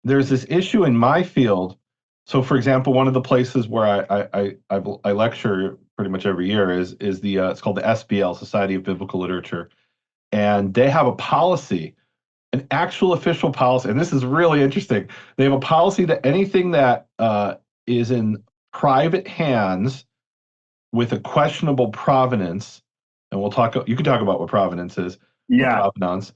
there's this issue in my field. So, for example, one of the places where I lecture pretty much every year is the it's called the SBL, Society of Biblical Literature, and they have a policy, an actual official policy, and this is really interesting. They have a policy that anything that is in private hands with a questionable provenance, and we'll talk. You can talk about what provenance is, or Yeah. provenance.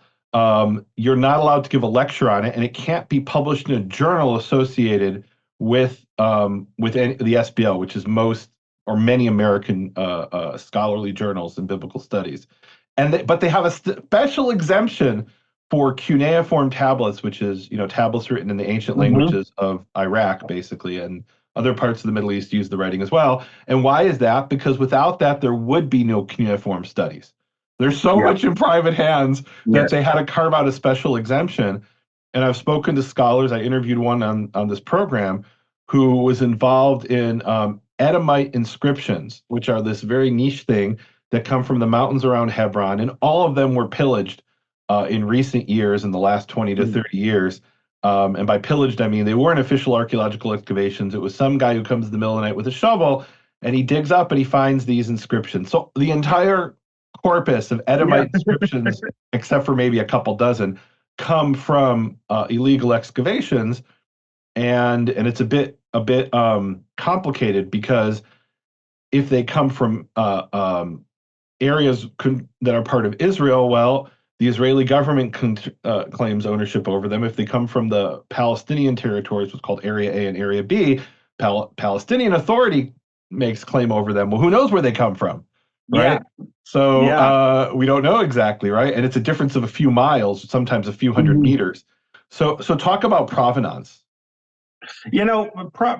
You're not allowed to give a lecture on it, and it can't be published in a journal associated with the SBL, which is most or many American scholarly journals in biblical studies. But they have a special exemption for cuneiform tablets, which is tablets written in the ancient Hmm. languages of Iraq, basically, and other parts of the Middle East use the writing as well. And why is that? Because without that, there would be no cuneiform studies. There's so Yeah. much in private hands that Yes. they had to carve out a special exemption. And I've spoken to scholars. I interviewed one on this program who was involved in Edomite inscriptions, which are this very niche thing that come from the mountains around Hebron, and all of them were pillaged in recent years, in the last 20 to 30 years. And by pillaged, I mean they weren't official archaeological excavations. It was some guy who comes in the middle of the night with a shovel, and he digs up and he finds these inscriptions. So the entire corpus of Yeah. Edomite inscriptions, except for maybe a couple dozen, come from illegal excavations, and it's a bit complicated because if they come from areas that are part of Israel, well, the Israeli government claims ownership over them. If they come from the Palestinian territories, what's called Area A and Area B, Palestinian Authority makes claim over them. Well, who knows where they come from, Yeah. right? So Yeah. we don't know exactly, right? And it's a difference of a few miles, sometimes a few hundred Mhm. meters. So talk about provenance.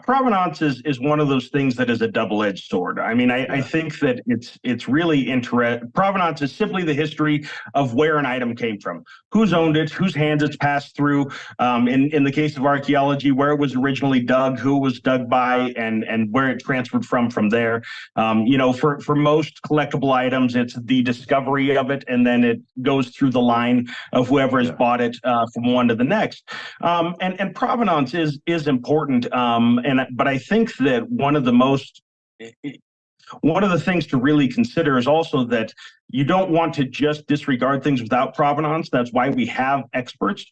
Provenance is one of those things that is a double-edged sword. I mean, I Yeah. think that it's really interesting. Provenance is simply the history of where an item came from, who's owned it, whose hands it's passed through. In the case of archaeology, where it was originally dug, who it was dug by, and where it transferred from there. For most collectible items, it's the discovery of it, and then it goes through the line of whoever has Yeah. bought it from one to the next. And provenance is important. But I think that one of the things to really consider is also that you don't want to just disregard things without provenance. That's why we have experts,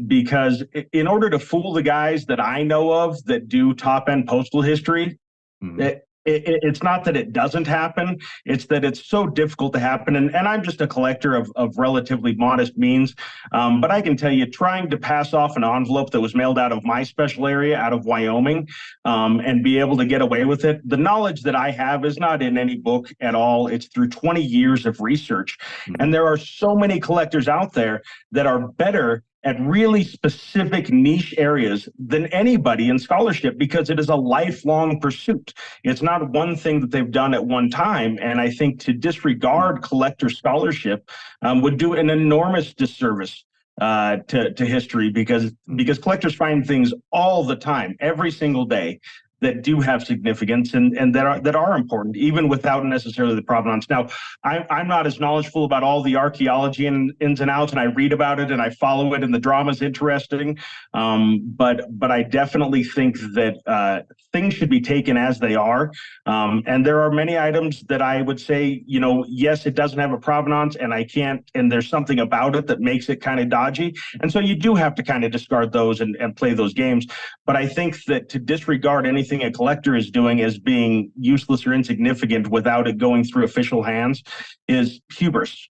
because in order to fool the guys that I know of that do top end postal history, Mhm. it's not that it doesn't happen, it's that it's so difficult to happen. And I'm just a collector of relatively modest means, but I can tell you, trying to pass off an envelope that was mailed out of my special area, out of Wyoming, and be able to get away with it, the knowledge that I have is not in any book at all. It's through 20 years of research. And Mhm. there are so many collectors out there that are better at really specific niche areas than anybody in scholarship, because it is a lifelong pursuit. It's not one thing that they've done at one time. And I think to disregard collector scholarship would do an enormous disservice to history, because collectors find things all the time, every single day, that do have significance and that are important, even without necessarily the provenance. Now, I'm not as knowledgeable about all the archaeology and ins and outs, and I read about it and I follow it, and the drama is interesting. But I definitely think that things should be taken as they are. And there are many items that I would say, yes, it doesn't have a provenance, and I can't, and there's something about it that makes it kind of dodgy. And so you do have to kind of discard those and play those games. But I think that to disregard anything a collector is doing as being useless or insignificant without it going through official hands is hubris.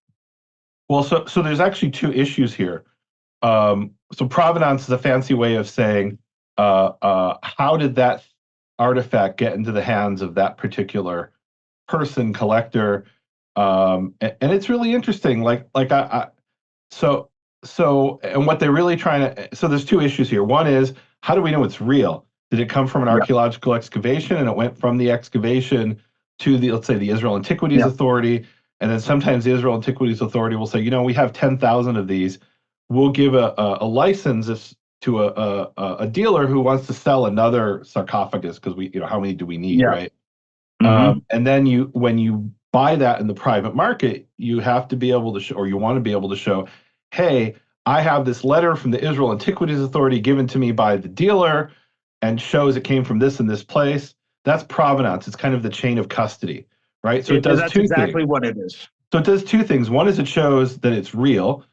Well, so there's actually two issues here. So provenance is a fancy way of saying how did that artifact get into the hands of that particular person, collector, and it's really interesting. So and what they're really trying to. So there's two issues here. One is, how do we know it's real? Did it come from an Yeah. archaeological excavation, and it went from the excavation to the, let's say, the Israel Antiquities Yeah. Authority, and then sometimes the Israel Antiquities Authority will say, we have 10,000 of these. We'll give a license to a dealer who wants to sell another sarcophagus, because how many do we need, Yeah. right? Mm-hmm. And then when you buy that in the private market, you have to be able to show, or you want to be able to show, hey, I have this letter from the Israel Antiquities Authority given to me by the dealer and shows it came from this and this place. That's provenance. It's kind of the chain of custody, right? So it does That's two exactly things. what it is. So it does two things. One is it shows that it's real,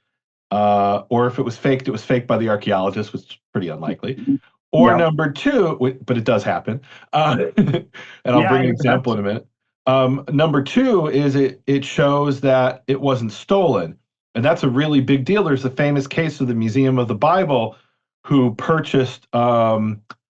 or if it was faked by the archaeologist, which is pretty unlikely. Or Yeah. number two, but it does happen, and I'll bring an example in a minute. Number two is it shows that it wasn't stolen, and that's a really big deal. There's a famous case of the Museum of the Bible, who purchased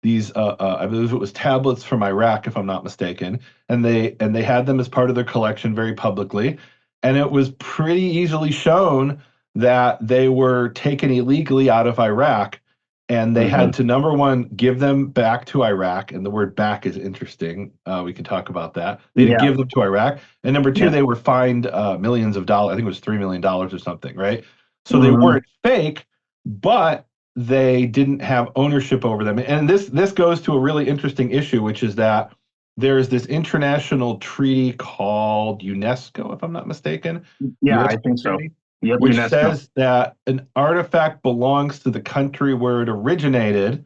these, I believe it was tablets from Iraq, if I'm not mistaken, and they had them as part of their collection very publicly, and it was pretty easily shown that they were taken illegally out of Iraq, and they had to, number one, give them back to Iraq, and the word back is interesting. We can talk about that. They had to give them to Iraq, and number two, they were fined millions of dollars. I think it was $3 million or something, right? So they weren't fake, but they didn't have ownership over them. And this goes to a really interesting issue, which is that there's this international treaty called UNESCO, if I'm not mistaken. Yeah, I think so. Yep, which UNESCO says that an artifact belongs to the country where it originated,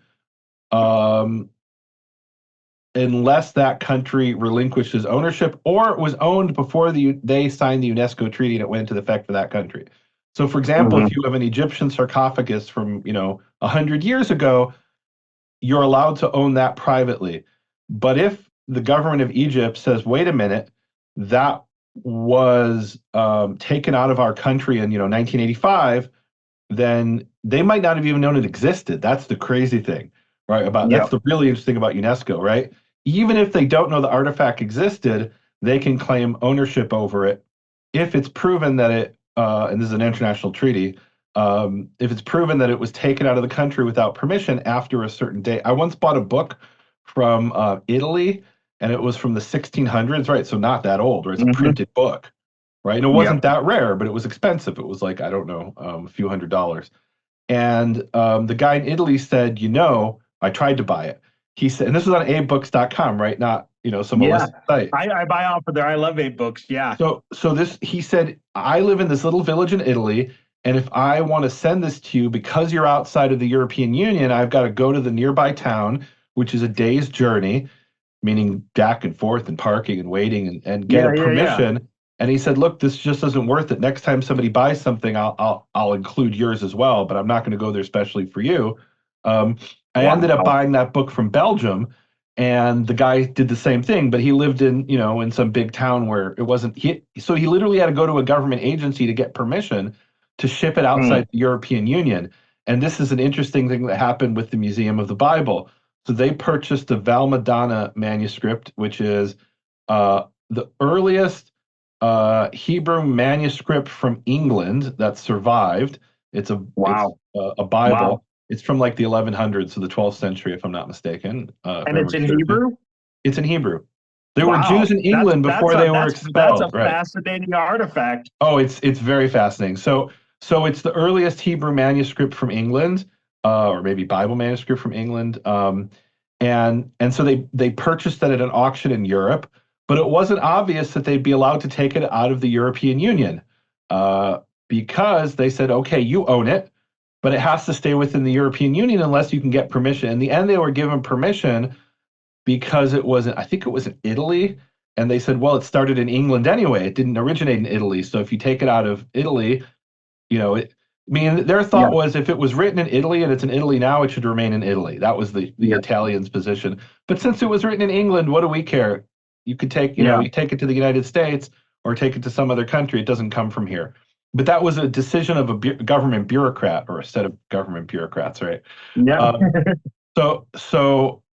unless that country relinquishes ownership or it was owned before they signed the UNESCO treaty and it went into effect for that country. So, for example, if you have an Egyptian sarcophagus from 100 years ago, you're allowed to own that privately. But if the government of Egypt says, "Wait a minute, that was taken out of our country in 1985," then they might not have even known it existed. That's the crazy thing, right? That's the really interesting about UNESCO, right? Even if they don't know the artifact existed, they can claim ownership over it if it's proven that it, and this is an international treaty, if it's proven that it was taken out of the country without permission after a certain date. I once bought a book from Italy, and it was from the 1600s, right? So not that old, right? It's a printed book, right? And it wasn't that rare, but it was expensive. It was like, I don't know, a few $100s. And the guy in Italy said, I tried to buy it. He said, and this was on abebooks.com, right? Not, some illicit site. I buy off of there. I love abebooks. Yeah. So he said, I live in this little village in Italy, and if I want to send this to you, because you're outside of the European Union, I've got to go to the nearby town, which is a day's journey, meaning back and forth and parking and waiting and get a permission. Yeah. And he said, look, this just isn't worth it. Next time somebody buys something, I'll include yours as well, but I'm not going to go there especially for you. I ended up buying that book from Belgium, and the guy did the same thing, but he lived in some big town where it wasn't. So he literally had to go to a government agency to get permission to ship it outside the European Union. And this is an interesting thing that happened with the Museum of the Bible. So they purchased the Valmadana manuscript, which is the earliest Hebrew manuscript from England that survived. It's a Bible. Wow. It's from like the 1100s, so the 12th century, if I'm not mistaken. And it's in Hebrew? It's in Hebrew. There were Jews in England before they were expelled. That's a fascinating artifact. Oh, it's very fascinating. So it's the earliest Hebrew manuscript from England, or maybe Bible manuscript from England. And so they purchased that at an auction in Europe, but it wasn't obvious that they'd be allowed to take it out of the European Union, because they said, okay, you own it, but it has to stay within the European Union unless you can get permission. In the end, they were given permission because I think it was in Italy, and they said, well, it started in England anyway. It didn't originate in Italy. So if you take it out of Italy, their thought was, if it was written in Italy and it's in Italy now, it should remain in Italy. That was the Italians' position. But since it was written in England, what do we care? You could take, you take it to the United States or take it to some other country. It doesn't come from here. But that was a decision of a government bureaucrat, or a set of government bureaucrats, right? Yeah. So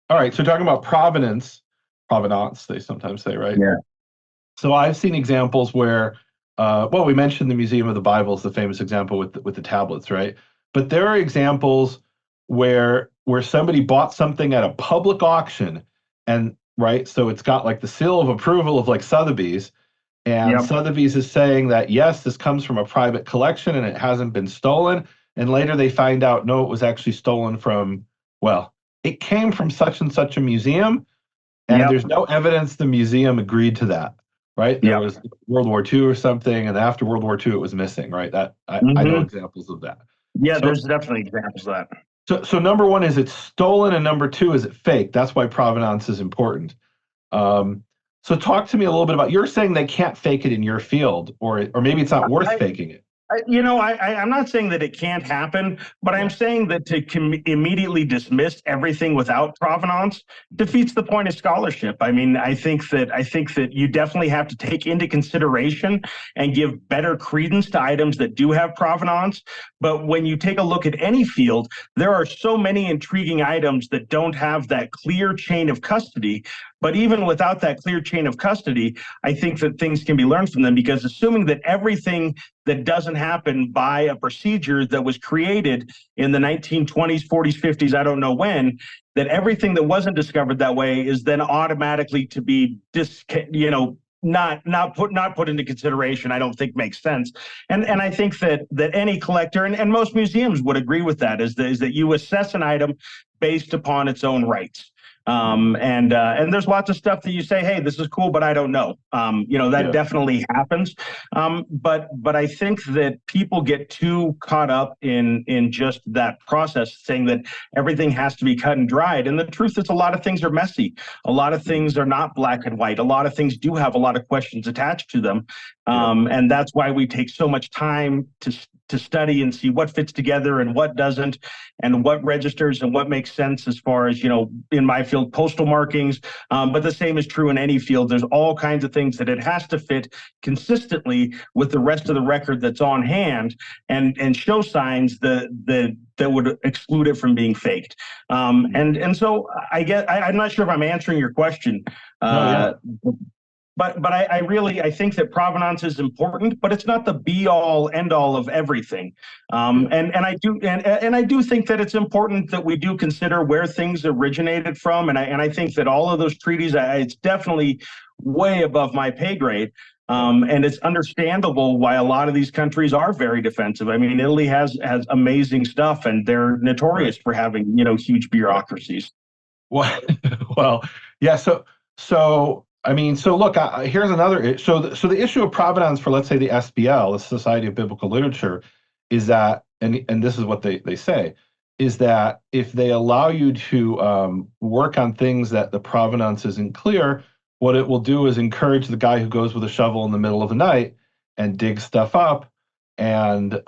all right. So talking about provenance, they sometimes say, right? Yeah. So I've seen examples where, we mentioned the Museum of the Bible is the famous example with the tablets, right? But there are examples where somebody bought something at a public auction, and right, so it's got like the seal of approval of like Sotheby's, and Sotheby's is saying that yes, this comes from a private collection and it hasn't been stolen. And later they find out, no, it was actually stolen from, it came from such and such a museum, and there's no evidence the museum agreed to that. Right? There was World War II or something, and after World War II, it was missing, right? I know examples of that. Yeah, So there's definitely examples of that. so number one is it's stolen, and number two is it fake. That's why provenance is important. Um, so talk to me a little bit about, you're saying they can't fake it in your field, or maybe it's not worth I, faking it. I'm not saying that it can't happen, but I'm Yeah. saying that to immediately dismiss everything without provenance defeats the point of scholarship. I mean, I think that you definitely have to take into consideration and give better credence to items that do have provenance. But when you take a look at any field, there are so many intriguing items that don't have that clear chain of custody. But even without that clear chain of custody, I think that things can be learned from them, because assuming that everything that doesn't happen by a procedure that was created in the 1920s, 40s, 50s, I don't know when, that everything that wasn't discovered that way is then automatically to be not put into consideration, I don't think makes sense. And I think that any collector and most museums would agree with that, is that you assess an item based upon its own rights. And there's lots of stuff that you say, hey, this is cool, but I don't know. That Yeah. definitely happens. But I think that people get too caught up in just that process, saying that everything has to be cut and dried. And the truth is, a lot of things are messy. A lot of things are not black and white. A lot of things do have a lot of questions attached to them. Yeah. And that's why we take so much time to study and see what fits together and what doesn't, and what registers and what makes sense as far as, in my field, postal markings. But the same is true in any field. There's all kinds of things that it has to fit consistently with the rest of the record that's on hand, and show signs that would exclude it from being faked. And so I'm not sure if I'm answering your question. No, yeah. But I think that provenance is important, but it's not the be all end all of everything. And I do think that it's important that we do consider where things originated from. And I think that all of those treaties, it's definitely way above my pay grade. And it's understandable why a lot of these countries are very defensive. I mean, Italy has amazing stuff, and they're notorious for having, huge bureaucracies. Well, well, yeah. So I mean, so look, here's another. So the issue of provenance for, let's say, the SBL, the Society of Biblical Literature, is that, and this is what they say, is that if they allow you to work on things that the provenance isn't clear, what it will do is encourage the guy who goes with a shovel in the middle of the night and digs stuff up, and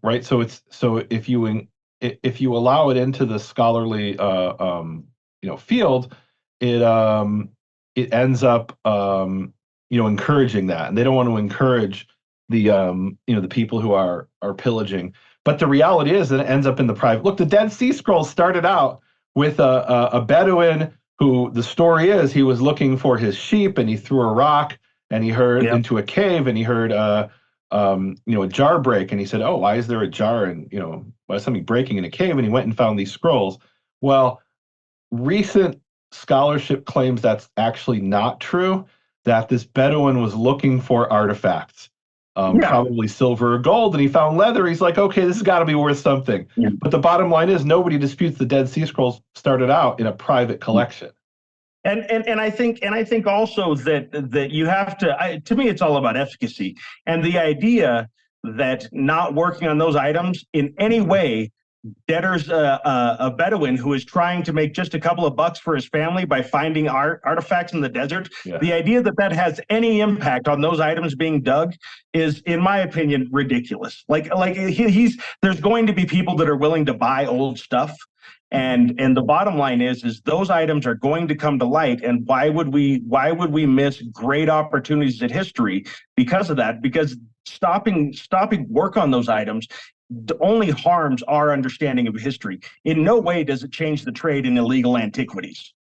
right. So if you allow it into the scholarly field, it ends up encouraging that, and they don't want to encourage the people who are pillaging. But the reality is that it ends up in the private. Look, the Dead Sea Scrolls started out with a Bedouin who, the story is, he was looking for his sheep, and he threw a rock, and he heard into a cave, and he heard a jar break, and he said, "Oh, why is there a jar? And why is something breaking in a cave?" And he went and found these scrolls. Well, recent scholarship claims that's actually not true, that this Bedouin was looking for artifacts, probably silver or gold, and he found leather. He's like, okay, this has got to be worth something. Yeah. But the bottom line is, nobody disputes the Dead Sea Scrolls started out in a private collection. And I think also that you have to me, it's all about efficacy, and the idea that not working on those items in any way debtors a Bedouin who is trying to make just a couple of bucks for his family by finding artifacts in the desert. Yeah. The idea that has any impact on those items being dug is, in my opinion, ridiculous. There's going to be people that are willing to buy old stuff. And the bottom line is those items are going to come to light. And why would we miss great opportunities in history because of that? Because stopping work on those items only harms our understanding of history. In no way does it change the trade in illegal antiquities.